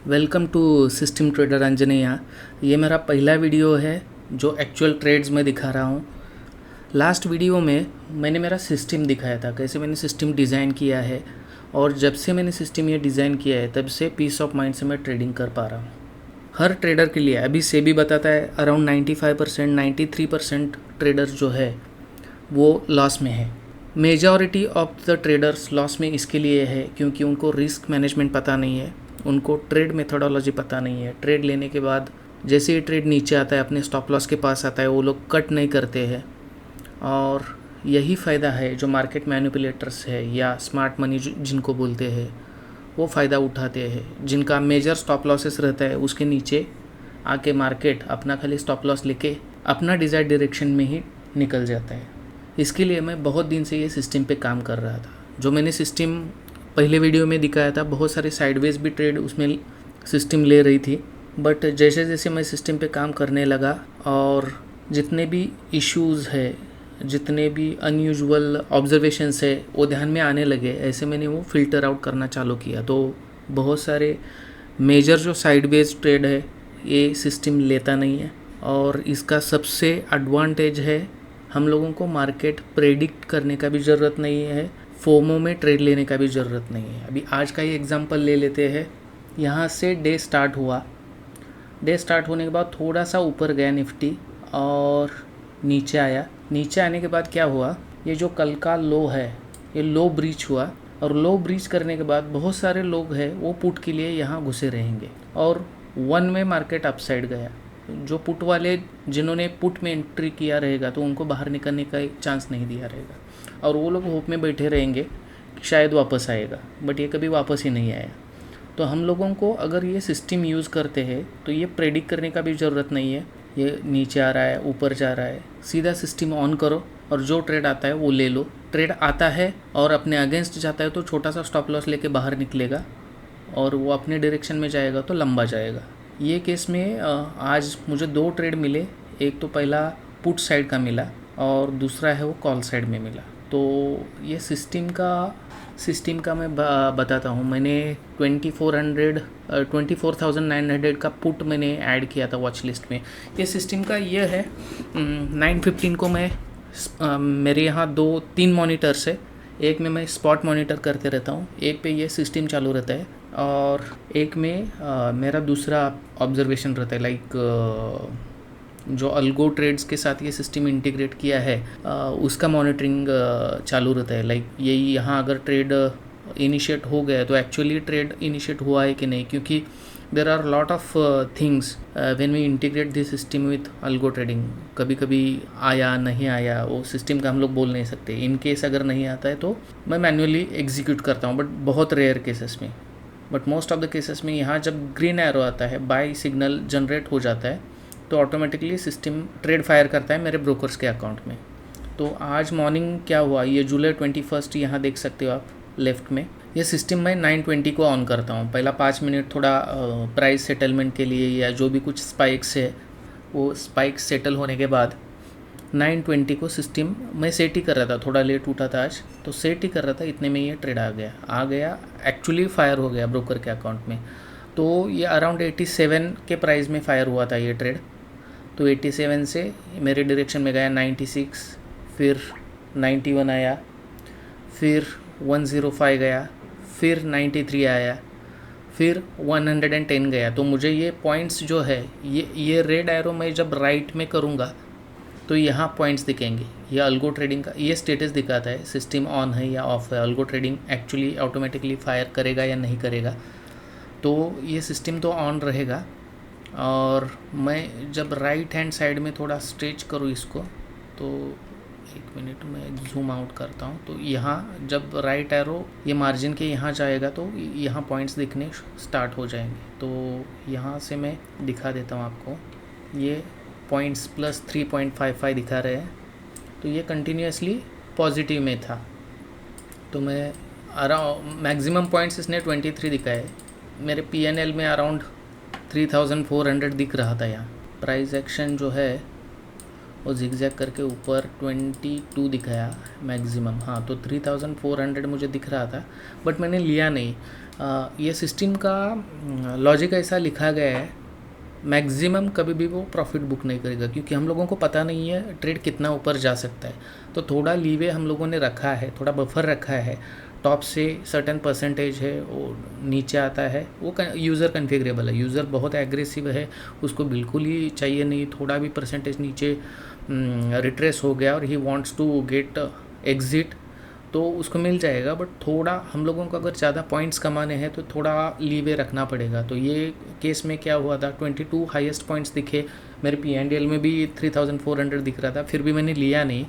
Welcome to system trader Anjaneya. ये मेरा पहला वीडियो है जो एक्चुअल ट्रेड्स में दिखा रहा हूँ। लास्ट वीडियो में मैंने मेरा सिस्टम दिखाया था, कैसे मैंने सिस्टम डिज़ाइन किया है, और जब से मैंने सिस्टम ये डिज़ाइन किया है तब से पीस ऑफ माइंड से मैं ट्रेडिंग कर पा रहा हूँ। हर ट्रेडर के लिए अभी सेबी बताता है अराउंड 95% 93% ट्रेडर्स जो है वो लॉस में है। Majority of the traders loss में इसके लिए है क्योंकि उनको रिस्क मैनेजमेंट पता नहीं है, उनको ट्रेड मेथोडोलॉजी पता नहीं है। ट्रेड लेने के बाद जैसे ही ट्रेड नीचे आता है, अपने स्टॉप लॉस के पास आता है, वो लोग कट नहीं करते हैं। और यही फ़ायदा है जो मार्केट मैनिपुलेटर्स है या स्मार्ट मनी जिनको बोलते हैं, वो फ़ायदा उठाते हैं। जिनका मेजर स्टॉप लॉसेस रहता है उसके नीचे आके मार्केट अपना खाली स्टॉप लॉस लेके अपना डिज़ायर्ड डायरेक्शन में ही निकल जाता है। इसके लिए मैं बहुत दिन से ये सिस्टम पे काम कर रहा था। जो मैंने सिस्टम पहले वीडियो में दिखाया था, बहुत सारे साइडवेज भी ट्रेड उसमें सिस्टम ले रही थी, बट जैसे जैसे मैं सिस्टम पे काम करने लगा और जितने भी इश्यूज़ है, जितने भी अनयूजुअल ऑब्जर्वेशंस है वो ध्यान में आने लगे, ऐसे मैंने वो फ़िल्टर आउट करना चालू किया। तो बहुत सारे मेजर जो साइडवेज ट्रेड है ये सिस्टम लेता नहीं है, और इसका सबसे एडवांटेज है हम लोगों को मार्केट प्रेडिक्ट करने का भी ज़रूरत नहीं है, फोमो में ट्रेड लेने का भी ज़रूरत नहीं है। अभी आज का ही एग्जांपल ले लेते हैं। यहाँ से डे स्टार्ट हुआ, डे स्टार्ट होने के बाद थोड़ा सा ऊपर गया निफ्टी और नीचे आया। नीचे आने के बाद क्या हुआ, ये जो कल का लो है ये लो ब्रीच हुआ, और लो ब्रीच करने के बाद बहुत सारे लोग हैं वो पुट के लिए यहाँ घुसे रहेंगे, और वन में मार्केट अपसाइड गया। जो पुट वाले जिन्होंने पुट में एंट्री किया रहेगा तो उनको बाहर निकलने का चांस नहीं दिया रहेगा, और वो लोग होप में बैठे रहेंगे कि शायद वापस आएगा, बट ये कभी वापस ही नहीं आया। तो हम लोगों को अगर ये सिस्टम यूज़ करते हैं तो ये प्रेडिक्ट करने का भी ज़रूरत नहीं है, ये नीचे आ रहा है ऊपर जा रहा है, सीधा सिस्टम ऑन करो और जो ट्रेड आता है वो ले लो। ट्रेड आता है और अपने अगेंस्ट जाता है तो छोटा सा स्टॉप लॉस लेके बाहर निकलेगा, और वो अपने डायरेक्शन में जाएगा तो लंबा जाएगा। ये केस में आज मुझे 2 ट्रेड मिले। एक तो पहला पुट साइड का मिला और दूसरा है वो कॉल साइड में मिला। तो ये सिस्टम का मैं बताता हूँ। मैंने 24,900 का पुट मैंने ऐड किया था वॉच लिस्ट में। ये सिस्टम का ये है 9:15 को मैं मेरे यहाँ 2-3 मॉनिटर्स है। एक में मैं स्पॉट मॉनिटर करते रहता हूँ, एक पे ये सिस्टम चालू रहता है, और एक में मेरा दूसरा ऑब्जर्वेशन रहता है। लाइक जो अल्गो ट्रेड्स के साथ ये सिस्टम इंटीग्रेट किया है उसका मॉनिटरिंग चालू रहता है। लाइक यही यहाँ अगर ट्रेड इनिशिएट हो गया तो एक्चुअली ट्रेड इनिशिएट हुआ है कि नहीं, क्योंकि there are lot of things when we integrate this system with algo trading. कभी कभी आया नहीं आया वो सिस्टम का हम लोग बोल नहीं सकते। इन केस अगर नहीं आता है तो मैं मैन्युअली एग्जीक्यूट करता हूँ, बट बहुत रेयर केसेस में। But most of the cases में यहाँ जब ग्रीन एरो आता है, बाय सिग्नल जनरेट हो जाता है, तो ऑटोमेटिकली सिस्टम ट्रेड फायर करता है मेरे ब्रोकर्स के अकाउंट में। तो आज मॉर्निंग क्या हुआ, ये जुलाई 21 यहाँ देख सकते हो आप लेफ़्ट में। ये सिस्टम मैं 9:20 को ऑन करता हूँ। पहला 5 मिनट थोड़ा प्राइस सेटलमेंट के लिए या जो भी कुछ स्पाइक्स है वो स्पाइक्स सेटल होने के बाद 9:20 को सिस्टम मैं सेट ही कर रहा था। थोड़ा लेट उठा था आज, तो सेट ही कर रहा था, इतने में ये ट्रेड आ गया एक्चुअली फायर हो गया ब्रोकर के अकाउंट में। तो ये अराउंड 87 के प्राइस में फायर हुआ था ये ट्रेड। तो 87 से मेरे डायरेक्शन में गया 96, फिर 91 आया, फिर 105 गया, फिर 93 आया, फिर 110 गया। तो मुझे ये पॉइंट्स जो है ये रेड एरो मैं जब राइट में करूँगा तो यहाँ पॉइंट्स दिखेंगे। ये अल्गो ट्रेडिंग का ये स्टेटस दिखाता है, सिस्टम ऑन है या ऑफ है। Algo trading actually automatically fire करेगा या नहीं करेगा। तो ये सिस्टम तो ऑन रहेगा, और मैं जब राइट हैंड साइड में थोड़ा स्ट्रेच करूँ इसको, तो 1 मिनट में जूम आउट करता हूँ। तो यहाँ जब राइट एरो ये मार्जिन के यहाँ जाएगा तो यहाँ पॉइंट्स दिखने स्टार्ट हो जाएंगे। तो यहाँ से मैं दिखा देता हूँ आपको, ये पॉइंट्स प्लस 3.55 दिखा रहे हैं। तो ये कंटिन्यूसली पॉजिटिव में था। तो मैं अराउंड मैक्सिमम पॉइंट्स इसने 23 दिखाए। मेरे PNL में अराउंड 3,400 दिख रहा था। यहाँ प्राइस एक्शन जो है और जिगजैग करके ऊपर 22 दिखाया मैक्सिमम। हाँ, तो 3400 मुझे दिख रहा था, बट मैंने लिया नहीं। ये सिस्टम का लॉजिक ऐसा लिखा गया है, मैक्सिमम कभी भी वो प्रॉफिट बुक नहीं करेगा, क्योंकि हम लोगों को पता नहीं है ट्रेड कितना ऊपर जा सकता है। तो थोड़ा लीवे हम लोगों ने रखा है, थोड़ा बफर रखा है। टॉप से सर्टेन परसेंटेज है वो नीचे आता है, वो यूज़र कन्फिगरेबल है। यूज़र बहुत एग्रेसिव है, उसको बिल्कुल ही चाहिए नहीं थोड़ा भी परसेंटेज नीचे रिट्रेस हो गया और he wants to get exit, तो उसको मिल जाएगा। बट थोड़ा हम लोगों को अगर ज़्यादा पॉइंट्स कमाने हैं तो थोड़ा लीवे रखना पड़ेगा। तो ये केस में क्या हुआ था, 22 हाईएस्ट पॉइंट्स दिखे मेरे P&L में भी 3400 दिख रहा था, फिर भी मैंने लिया नहीं।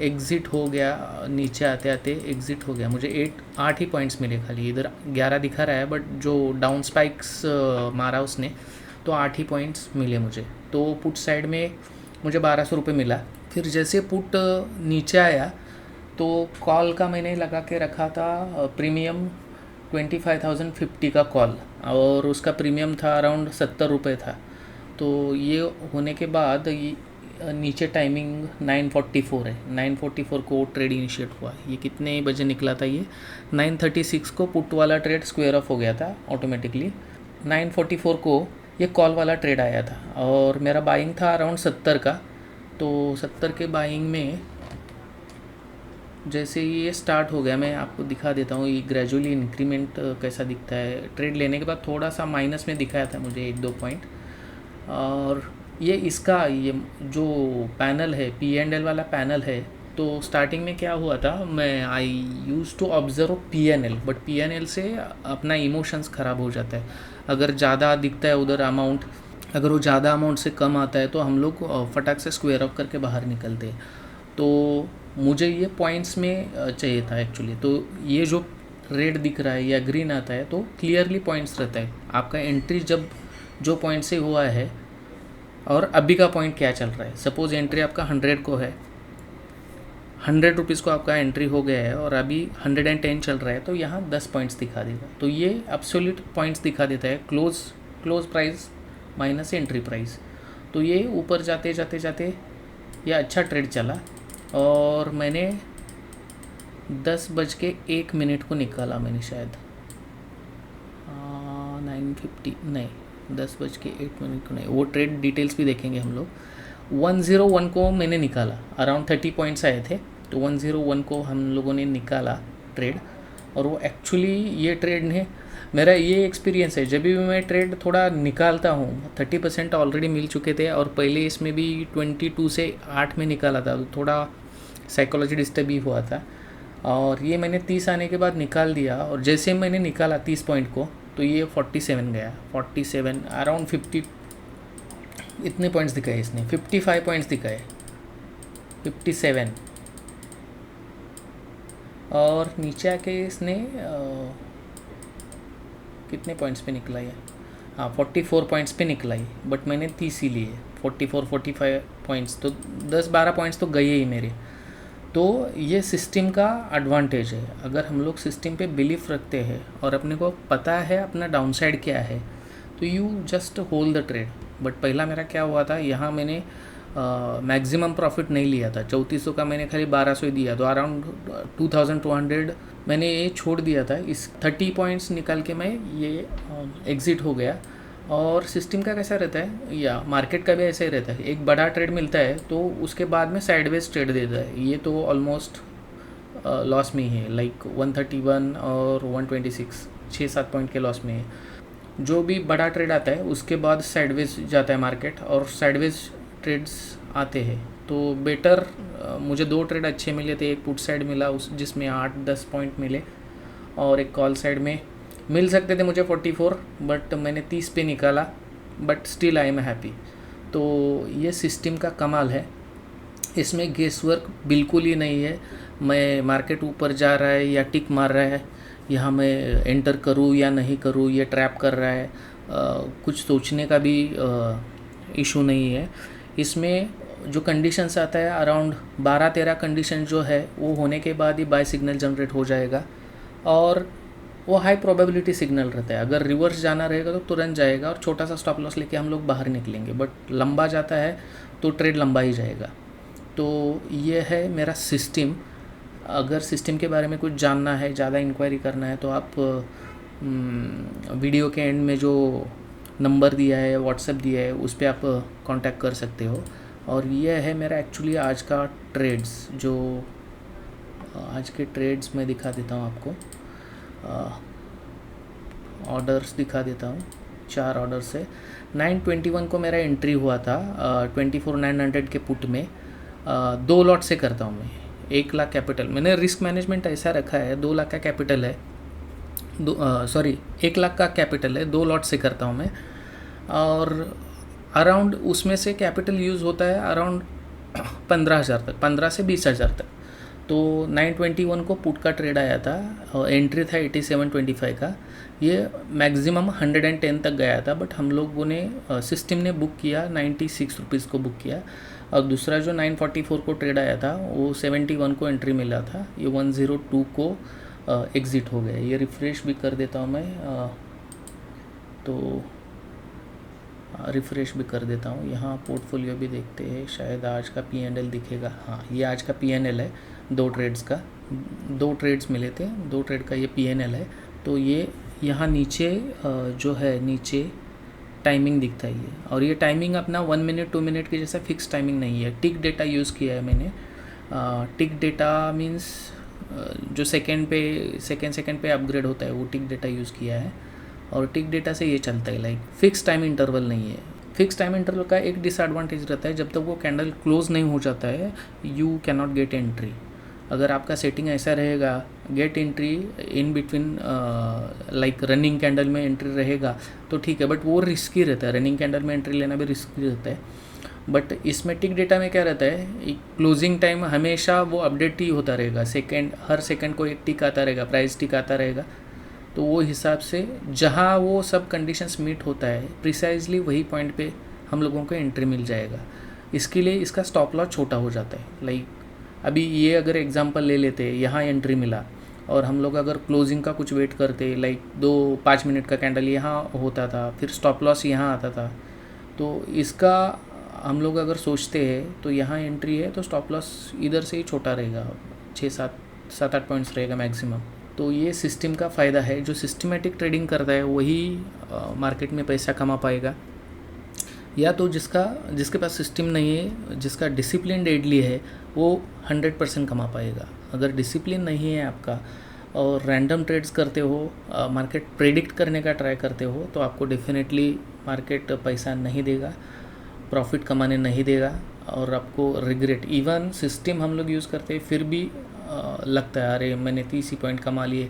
एग्ज़िट हो गया, नीचे आते आते एग्ज़िट हो गया। मुझे 8 ही पॉइंट्स मिले खाली, इधर 11 दिखा रहा है, बट जो डाउन स्पाइक्स मारा उसने, तो 8 ही पॉइंट्स मिले मुझे। तो पुट साइड में मुझे 1200 रुपये मिला। फिर जैसे पुट नीचे आया तो कॉल का मैंने लगा के रखा था प्रीमियम 25,050 का कॉल, और उसका प्रीमियम था अराउंड 70 रुपये था। तो ये होने के बाद नीचे टाइमिंग 9:44 है, 9:44 को ट्रेड इनिशिएट हुआ। ये कितने बजे निकला था, ये 9:36 को पुट वाला ट्रेड स्क्वायर ऑफ हो गया था ऑटोमेटिकली। 9:44 को ये कॉल वाला ट्रेड आया था और मेरा बाइंग था अराउंड 70 का। तो 70 के बाइंग में जैसे ये स्टार्ट हो गया, मैं आपको दिखा देता हूँ ये ग्रेजुअली इंक्रीमेंट कैसा दिखता है। ट्रेड लेने के बाद थोड़ा सा माइनस में दिखाया था मुझे 1-2 पॉइंट। और ये इसका ये जो पैनल है, P&L वाला पैनल है, तो स्टार्टिंग में क्या हुआ था, मैं I used to observe P&L, but P&L से अपना इमोशंस ख़राब हो जाता है। अगर ज़्यादा दिखता है उधर अमाउंट, अगर वो ज़्यादा अमाउंट से कम आता है तो हम लोग फटाक से स्क्वायर ऑफ करके बाहर निकलते हैं। तो मुझे ये पॉइंट्स में चाहिए था एक्चुअली। तो ये जो रेड दिख रहा है या ग्रीन आता है तो क्लियरली पॉइंट्स रहता है आपका एंट्री जब जो पॉइंट से हुआ है और अभी का पॉइंट क्या चल रहा है। सपोज़ एंट्री आपका 100 को है, 100 रुपीज़ को आपका एंट्री हो गया है और अभी 110 चल रहा है, तो यहाँ 10 पॉइंट्स दिखा देगा। तो ये एब्सोल्यूट पॉइंट्स दिखा देता है, close price minus entry price. तो ये ऊपर जाते जाते जाते ये अच्छा ट्रेड चला और मैंने 10:01 को निकाला मैंने शायद 9:50 नहीं 10:01 को नहीं, वो ट्रेड डिटेल्स भी देखेंगे हम लोग। 101 को मैंने निकाला, अराउंड 30 पॉइंट्स आए थे, तो 101 को हम लोगों ने निकाला ट्रेड। और वो एक्चुअली ये ट्रेड ने मेरा ये एक्सपीरियंस है, जब भी मैं ट्रेड थोड़ा निकालता हूँ 30% ऑलरेडी मिल चुके थे और पहले इसमें भी 22 से 8 में निकाला था, तो थोड़ा साइकोलॉजी डिस्टर्ब भी हुआ था। और ये मैंने 30 आने के बाद निकाल दिया और जैसे मैंने निकाला 30 पॉइंट को तो ये 47 गया, 47 अराउंड 50 इतने पॉइंट्स दिखाए इसने, 55 पॉइंट्स दिखाए, 57। और नीचे आके इसने कितने पॉइंट्स पे निकला है, हाँ 44 पॉइंट्स पे निकला ही, बट मैंने 30 ही लिए, 44-45 पॉइंट्स, तो 10-12 पॉइंट्स तो गए ही मेरे। तो ये सिस्टम का एडवांटेज है, अगर हम लोग सिस्टम पे बिलीफ रखते हैं और अपने को पता है अपना डाउनसाइड क्या है तो you just hold the trade. But पहला मेरा क्या हुआ था, यहाँ मैंने मैक्सिमम प्रॉफिट नहीं लिया था, 3400 का मैंने खाली 1200 ही दिया, तो अराउंड 2200 मैंने ये छोड़ दिया था। इस 30 पॉइंट्स निकाल के मैं ये एग्ज़िट हो गया। और सिस्टम का कैसा रहता है या मार्केट का भी ऐसा ही रहता है, एक बड़ा ट्रेड मिलता है तो उसके बाद में साइडवेज ट्रेड देता है। ये तो ऑलमोस्ट लॉस में ही है, लाइक 131 और 126, 6-7 पॉइंट के लॉस में है। जो भी बड़ा ट्रेड आता है उसके बाद साइडवेज जाता है मार्केट और साइडवेज ट्रेड्स आते हैं। तो बेटर मुझे 2 ट्रेड अच्छे मिले थे, एक पुट साइड मिला उस जिसमें 8-10 पॉइंट मिले और एक कॉल साइड में मिल सकते थे मुझे 44, बट मैंने 30 पे निकाला, but still I am happy. तो ये सिस्टम का कमाल है, इसमें गेस वर्क बिल्कुल ही नहीं है। मैं मार्केट ऊपर जा रहा है या टिक मार रहा है, यहाँ मैं एंटर करूँ या नहीं करूँ, ये ट्रैप कर रहा है, कुछ सोचने का भी इशू नहीं है। इसमें जो कंडीशंस आता है अराउंड 12-13 कंडीशन जो है वो होने के बाद ही बाय सिग्नल जनरेट हो जाएगा और वो हाई प्रोबेबिलिटी सिग्नल रहता है। अगर रिवर्स जाना रहेगा तो तुरंत जाएगा और छोटा सा स्टॉप लॉस लेके हम लोग बाहर निकलेंगे, बट लंबा जाता है तो ट्रेड लंबा ही जाएगा। तो ये है मेरा सिस्टम। अगर सिस्टम के बारे में कुछ जानना है, ज़्यादा इंक्वायरी करना है, तो आप वीडियो के एंड में जो नंबर दिया है, व्हाट्सएप दिया है, उस पर आप कांटेक्ट कर सकते हो। और ये है मेरा एक्चुअली आज का ट्रेड्स, जो आज के ट्रेड्स में दिखा देता हूँ आपको। ऑर्डर्स दिखा देता हूँ, 4 ऑर्डर्स है। 921 को मेरा एंट्री हुआ था 24,900 के पुट में। 2 लॉट से करता हूँ मैं, 1 लाख कैपिटल। मैंने रिस्क मैनेजमेंट ऐसा रखा है, 2 लाख का कैपिटल है, 1 लाख का कैपिटल है, 2 लॉट से करता हूँ मैं। और अराउंड उसमें से कैपिटल यूज़ होता है अराउंड 15,000 तक, 15 से 20,000 तक। तो 921 को पुट का ट्रेड आया था और एंट्री था 87.25 का। ये मैक्सिमम 110 तक गया था, बट हम लोगों ने सिस्टम ने बुक किया 96 रुपीज़ को बुक किया। और दूसरा जो 944 को ट्रेड आया था वो 71 को एंट्री मिला था, ये 102 को एग्ज़िट हो गया। ये रिफ़्रेश भी कर देता हूँ मैं, तो रिफ़्रेश भी कर देता हूँ। यहाँ पोर्टफोलियो भी देखते हैं, शायद आज का P&L दिखेगा। हाँ, ये आज का P&L है 2 ट्रेड्स का। 2 ट्रेड्स मिले थे, 2 ट्रेड का ये P&L है। तो ये यहाँ नीचे जो है, नीचे टाइमिंग दिखता है ये, और ये टाइमिंग अपना 1 मिनट 2 मिनट की जैसा फिक्स टाइमिंग नहीं है। टिक डेटा यूज़ किया है मैंने। टिक डेटा मीन्स जो सेकेंड पे अपग्रेड होता है, वो टिक डेटा यूज़ किया है। और टिक डेटा से ये चलता है, लाइक फिक्स टाइम इंटरवल नहीं है। फिक्स टाइम इंटरवल का एक डिसएडवांटेज रहता है, जब तक वो कैंडल क्लोज नहीं हो जाता है you can not get entry. अगर आपका सेटिंग ऐसा रहेगा, get entry in between like running candle में एंट्री रहेगा तो ठीक है, बट वो रिस्की रहता है। रनिंग कैंडल में एंट्री लेना भी रिस्की रहता है। बट इसमें टिक डेटा में क्या रहता है, क्लोजिंग टाइम हमेशा वो अपडेट ही होता रहेगा। हर सेकंड को एक टिक आता रहेगा, प्राइस टिक आता रहेगा। तो वो हिसाब से जहाँ वो सब कंडीशंस मीट होता है प्रिसाइजली, वही पॉइंट पे हम लोगों को एंट्री मिल जाएगा। इसके लिए इसका स्टॉप लॉस छोटा हो जाता है। लाइक अभी ये अगर एग्जांपल ले लेते, यहाँ एंट्री मिला और हम लोग अगर क्लोजिंग का कुछ वेट करते, लाइक 2-5 मिनट का कैंडल यहाँ होता था, फिर स्टॉप लॉस यहाँ आता था, तो इसका हम लोग अगर सोचते हैं तो यहाँ एंट्री है तो स्टॉप लॉस इधर से ही छोटा रहेगा, 6-7-8 पॉइंट्स रहेगा मैक्सिमम। तो ये सिस्टम का फ़ायदा है। जो सिस्टमेटिक ट्रेडिंग करता है वही मार्केट में पैसा कमा पाएगा, या तो जिसके पास सिस्टम नहीं है, जिसका डिसिप्लिन डेडली है, वो 100% कमा पाएगा। अगर डिसिप्लिन नहीं है आपका और रैंडम ट्रेड्स करते हो, मार्केट प्रेडिक्ट करने का ट्राई करते हो, तो आपको डेफिनेटली मार्केट पैसा नहीं देगा, प्रॉफिट कमाने नहीं देगा, और आपको रिग्रेट। इवन सिस्टम हम लोग यूज़ करते हैं फिर भी लगता है अरे मैंने 30 पॉइंट कमा लिए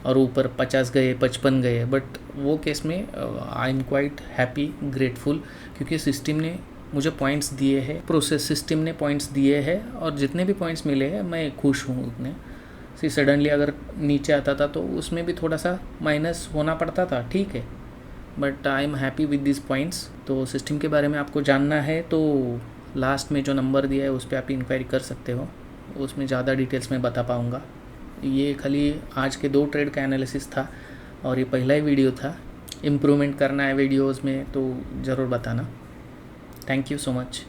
और ऊपर 50 गए, 55 गए। बट वो केस में I am quite happy, grateful, क्योंकि सिस्टम ने मुझे पॉइंट्स दिए हैं, सिस्टम ने पॉइंट्स दिए हैं, और जितने भी पॉइंट्स मिले हैं मैं खुश हूँ उतने से। सडनली अगर नीचे आता था तो उसमें भी थोड़ा सा माइनस होना पड़ता था, ठीक है, but I am happy with this points. तो सिस्टम के बारे में आपको जानना है तो लास्ट में जो नंबर दिया है उस पर आप इंक्वायरी कर सकते हो, उसमें ज़्यादा डिटेल्स में बता पाऊँगा। ये खाली आज के 2 ट्रेड का एनालिसिस था और ये पहला ही वीडियो था। इम्प्रूवमेंट करना है वीडियोज़ में तो ज़रूर बताना। Thank you so much.